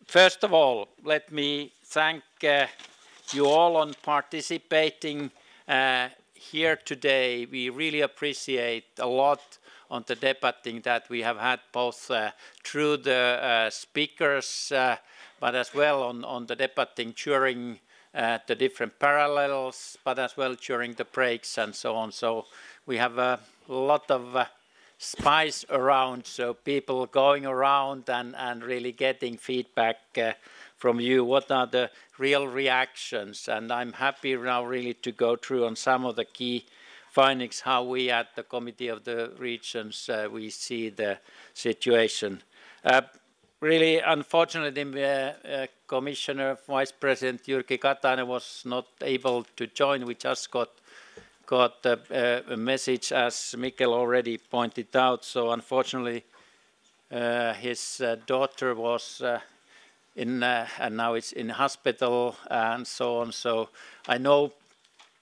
First of all, let me thank you all on participating here today. We really appreciate a lot on the debating that we have had both through the speakers, but as well on the debating during the different parallels, but as well during the breaks and so on. So we have a lot of spice around, so people going around and really getting feedback from you. What are the real reactions? And I'm happy now really to go through on some of the key findings, how we at the Committee of the Regions, we see the situation. Really, unfortunately, Commissioner Vice President Jyrki Katainen was not able to join. We just got a message, as Mikkel already pointed out. So unfortunately, his daughter was and now it's in hospital and so on. So I know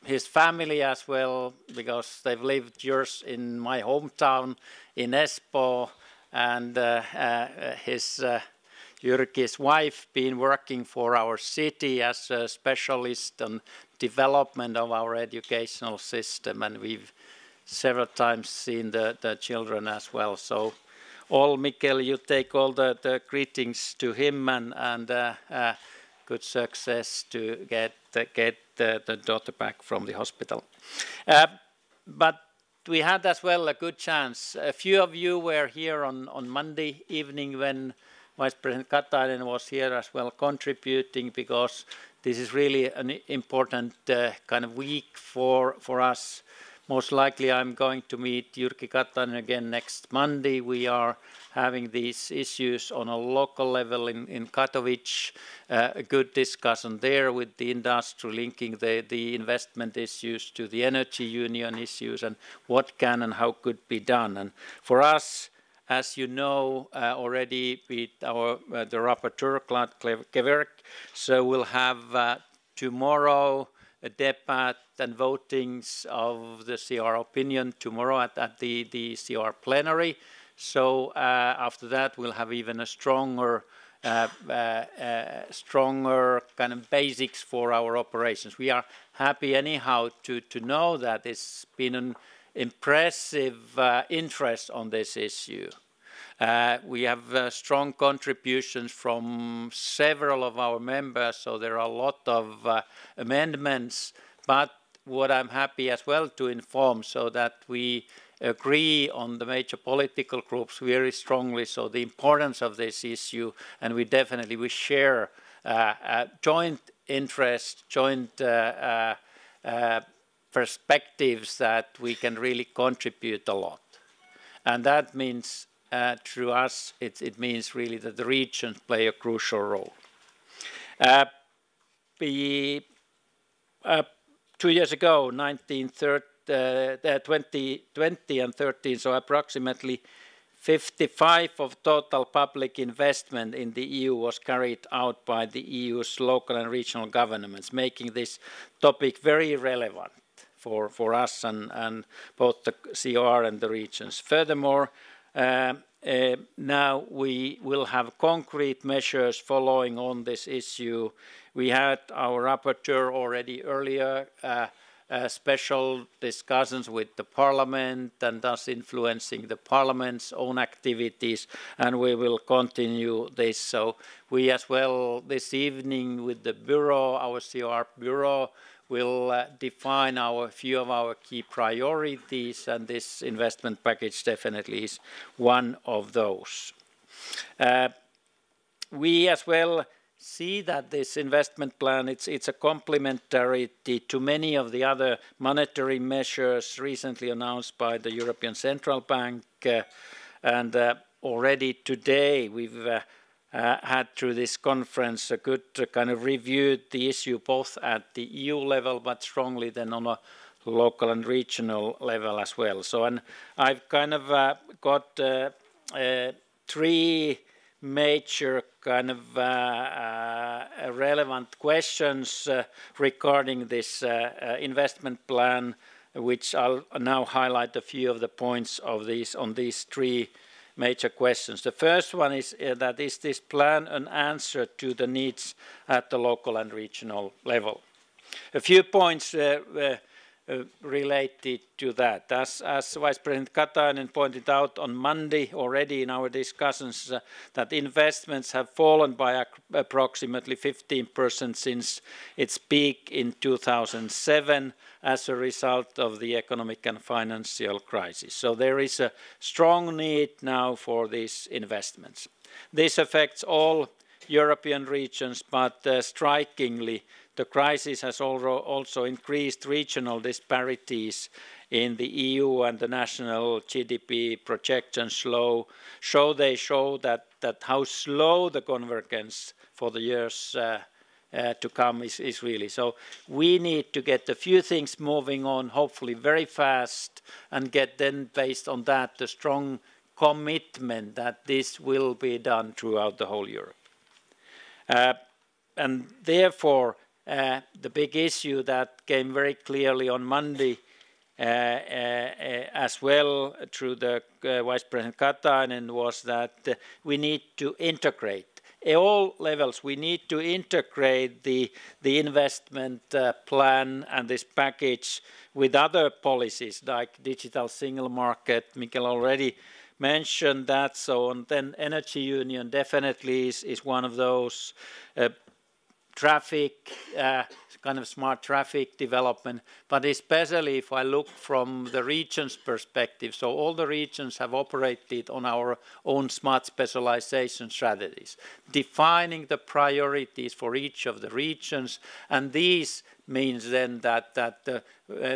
his family as well, because they've lived years in my hometown in Espoo, and his Jyrki's wife been working for our city as a specialist on development of our educational system, and we've several times seen the children as well. So all, Mikkel, you take all the greetings to him, and good success to get the daughter back from the hospital. But we had as well a good chance. A few of you were here on Monday evening when Vice President Katainen was here as well, contributing, because this is really an important kind of week for us. Most likely I'm going to meet Jyrki Katainen again next Monday. We are having these issues on a local level in Katowice, a good discussion there with the industry, linking the investment issues to the energy union issues and what can and how could be done. And for us, as you know already, with the rapporteur, Claude Keverk, so we'll have tomorrow a debate and votings of the CR opinion tomorrow at the CR plenary. So after that, we'll have even a stronger kind of basics for our operations. We are happy anyhow to know that it's been an impressive interest on this issue. We have strong contributions from several of our members, so there are a lot of amendments. But what I'm happy as well to inform, so that we agree on the major political groups very strongly, so the importance of this issue, and we share joint interest, joint perspectives that we can really contribute a lot. And that means through us, it means really that the regions play a crucial role. 2 years ago, 2020 and 13, so approximately 55% of total public investment in the EU was carried out by the EU's local and regional governments, making this topic very relevant for us and both the CR and the regions. Furthermore, now we will have concrete measures following on this issue. We had our rapporteur already earlier, special discussions with the Parliament and thus influencing the Parliament's own activities, and we will continue this. So we as well this evening with the Bureau, our CR Bureau, will define a few of our key priorities, and this investment package definitely is one of those. We as well see that this investment plan, it's a complementarity to many of the other monetary measures recently announced by the European Central Bank, and already today we've had through this conference a good kind of reviewed the issue both at the EU level but strongly then on a local and regional level as well. So, and I've kind of got three major kind of relevant questions regarding this investment plan, which I'll now highlight a few of the points of these on these three major questions. The first one is that is this plan an answer to the needs at the local and regional level? A few points related to that. As Vice President Katainen pointed out on Monday already in our discussions, that investments have fallen by approximately 15% since its peak in 2007 as a result of the economic and financial crisis. So there is a strong need now for these investments. This affects all European regions, but strikingly, the crisis has also increased regional disparities in the EU, and the national GDP projections show that how slow the convergence for the years to come is really. So we need to get a few things moving on, hopefully very fast, and get then based on that the strong commitment that this will be done throughout the whole Europe. And therefore, the big issue that came very clearly on Monday as well through the Vice President Katainen was that we need to integrate. At all levels, we need to integrate the investment plan and this package with other policies like digital single market. Mikael already mentioned that. So and then energy union definitely is one of those. Traffic, kind of smart traffic development, but especially if I look from the region's perspective, so all the regions have operated on our own smart specialization strategies, defining the priorities for each of the regions, and these means then that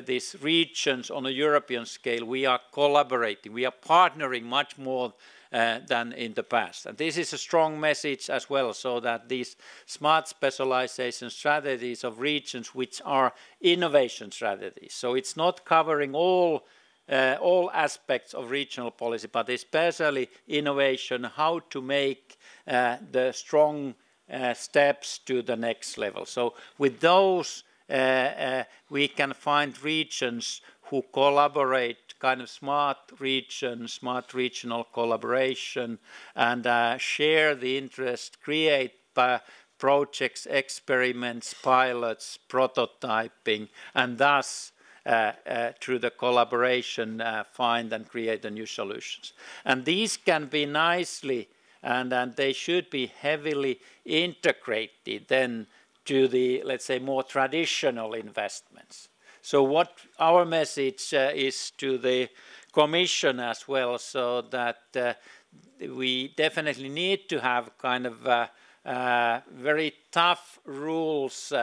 these regions on a European scale, we are collaborating, we are partnering much more than in the past. And this is a strong message as well, so that these smart specialization strategies of regions which are innovation strategies. So it's not covering all aspects of regional policy, but especially innovation, how to make the strong steps to the next level. So with those, we can find regions who collaborate, kind of smart regions, smart regional collaboration, and share the interest, create projects, experiments, pilots, prototyping, and thus through the collaboration find and create the new solutions. And these can be nicely and they should be heavily integrated then to the, let's say, more traditional investments. So what our message is to the Commission as well, so that we definitely need to have kind of very tough rules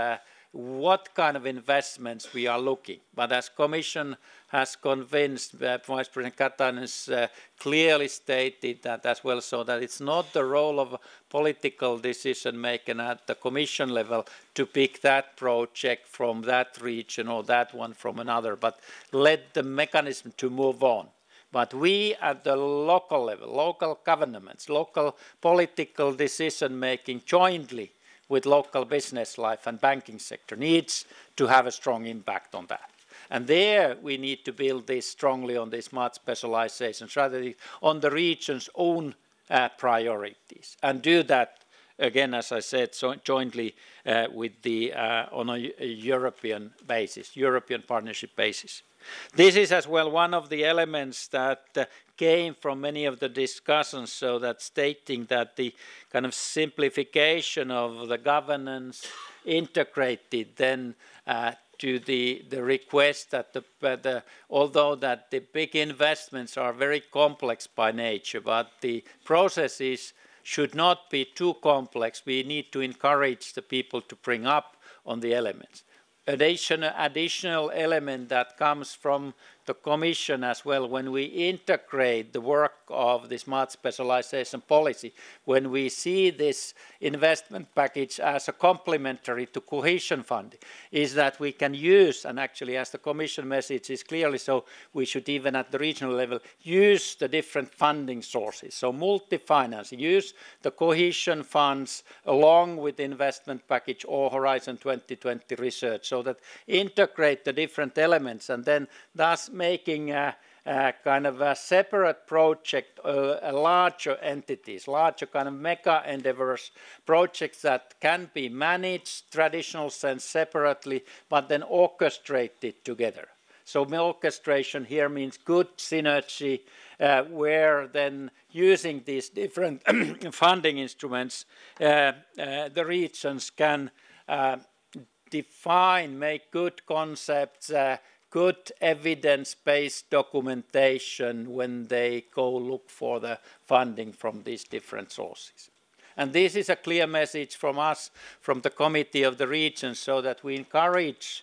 what kind of investments we are looking. But as Commission has convinced, Vice President Katainen has clearly stated that as well, so that it's not the role of political decision making at the Commission level to pick that project from that region or that one from another, but let the mechanism to move on. But we at the local level, local governments, local political decision making jointly with local business life and banking sector needs to have a strong impact on that. And there we need to build this strongly on the smart specialization strategy on the region's own priorities, and do that again, as I said, so jointly with the on a European basis, European partnership basis. This is as well one of the elements that came from many of the discussions, so that stating that the kind of simplification of the governance integrated then to the request that although that the big investments are very complex by nature, but the processes should not be too complex. We need to encourage the people to bring up on the elements. Additional element that comes from the Commission as well, when we integrate the work of the smart specialization policy, when we see this investment package as a complementary to cohesion funding, is that we can use, and actually as the Commission message is clearly so, we should even at the regional level use the different funding sources. So multi-financing, use the cohesion funds along with the investment package or Horizon 2020 research, so that integrate the different elements, and then thus making kind of a separate project, larger entities, larger kind of mega endeavors, projects that can be managed traditional sense separately, but then orchestrated together. So orchestration here means good synergy, where then using these different funding instruments, the regions can define, make good concepts, good evidence-based documentation when they go look for the funding from these different sources. And this is a clear message from us, from the Committee of the Regions, so that we encourage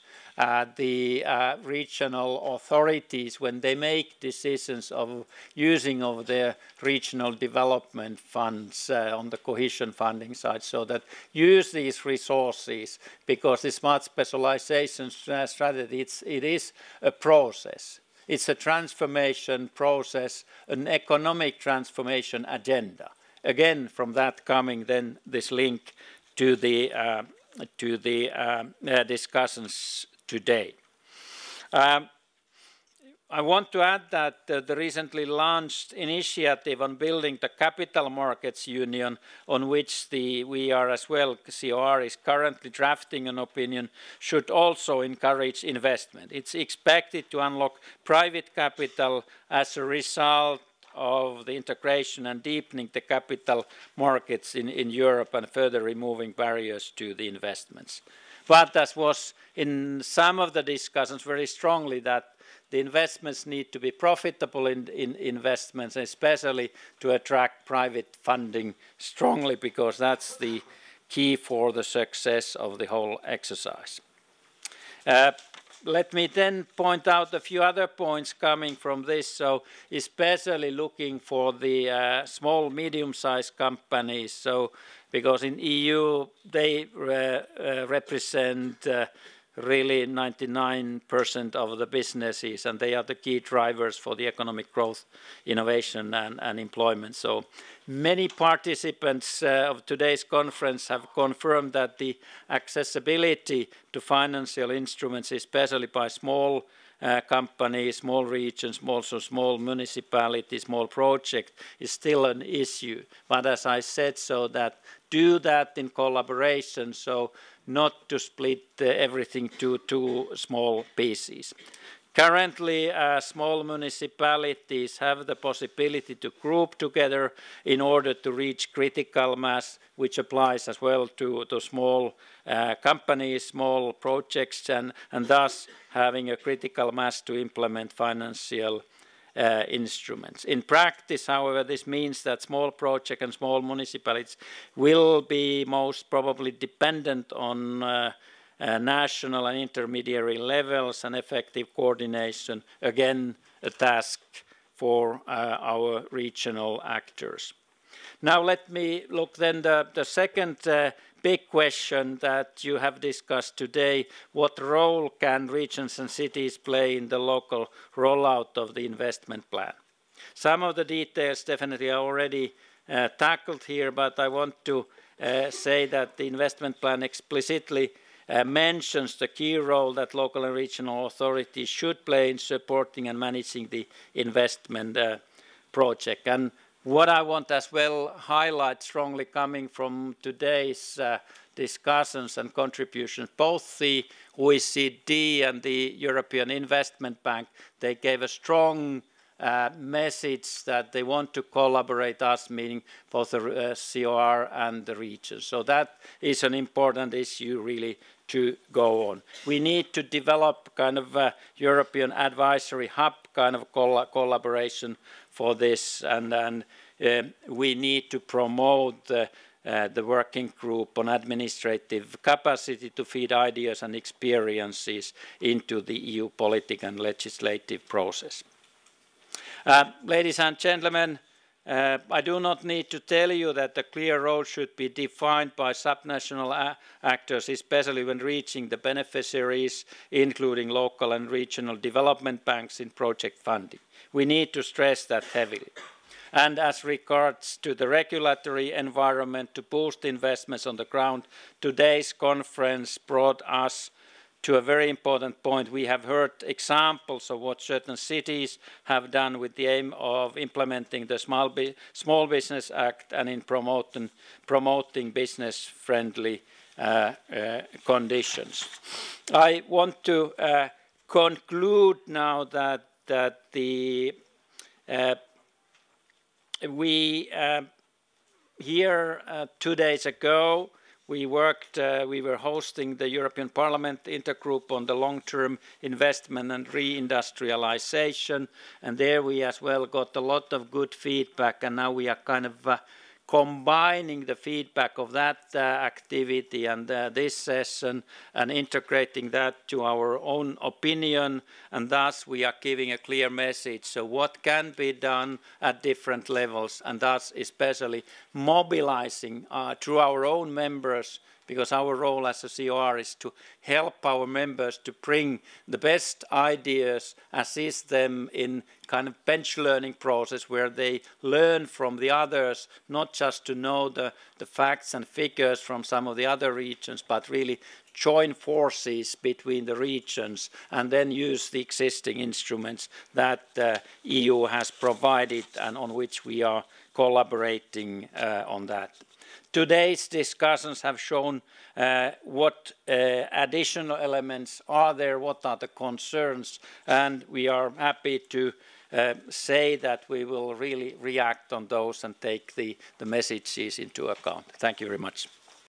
the regional authorities when they make decisions of using of their regional development funds on the cohesion funding side, so that use these resources, because the smart specialization strategy, it is a process. It's a transformation process, an economic transformation agenda. Again, from that coming then this link to the discussions today. I want to add that the recently launched initiative on building the Capital Markets Union, on which we are as well, COR is currently drafting an opinion, should also encourage investment. It's expected to unlock private capital as a result of the integration and deepening the capital markets in Europe and further removing barriers to the investments. But as was in some of the discussions very strongly, that the investments need to be profitable in investments, especially to attract private funding strongly, because that's the key for the success of the whole exercise. Let me then point out a few other points coming from this. So especially looking for the small, medium-sized companies. So because in EU they represent really 99% of the businesses, and they are the key drivers for the economic growth, innovation and employment. So many participants of today's conference have confirmed that the accessibility to financial instruments, especially by small companies, small regions, also small municipalities, small projects, is still an issue. But as I said, so that do that in collaboration, so not to split everything to two small pieces. Currently, small municipalities have the possibility to group together in order to reach critical mass, which applies as well to small companies, small projects, and thus having a critical mass to implement financial instruments. In practice, however, this means that small projects and small municipalities will be most probably dependent on national and intermediary levels, and effective coordination, again, a task for our regional actors. Now let me look then the second big question that you have discussed today: what role can regions and cities play in the local rollout of the investment plan? Some of the details definitely are already tackled here, but I want to say that the investment plan explicitly mentions the key role that local and regional authorities should play in supporting and managing the investment project. And what I want as well highlight strongly coming from today's discussions and contributions, both the OECD and the European Investment Bank, they gave a strong message that they want to collaborate us, meaning both the COR and the regions. So that is an important issue really to go on. We need to develop kind of a European advisory hub kind of collaboration for this, and we need to promote the working group on administrative capacity to feed ideas and experiences into the EU political and legislative process. Ladies and gentlemen, I do not need to tell you that a clear role should be defined by subnational actors, especially when reaching the beneficiaries, including local and regional development banks in project funding. We need to stress that heavily. And as regards to the regulatory environment to boost investments on the ground, today's conference brought us to a very important point. We have heard examples of what certain cities have done with the aim of implementing the Small Business Act and in promoting business-friendly conditions. I want to conclude now that we here 2 days ago we were hosting the European Parliament Intergroup on the long-term investment and reindustrialization, and there we as well got a lot of good feedback, and now we are kind of combining the feedback of that activity and this session and integrating that to our own opinion, and thus we are giving a clear message. So what can be done at different levels, and thus especially mobilizing through our own members, because our role as a COR is to help our members to bring the best ideas, assist them in kind of bench learning process where they learn from the others, not just to know the facts and figures from some of the other regions, but really join forces between the regions and then use the existing instruments that the EU has provided and on which we are collaborating on that. Today's discussions have shown what additional elements are there, what are the concerns, and we are happy to say that we will really react on those and take the messages into account. Thank you very much.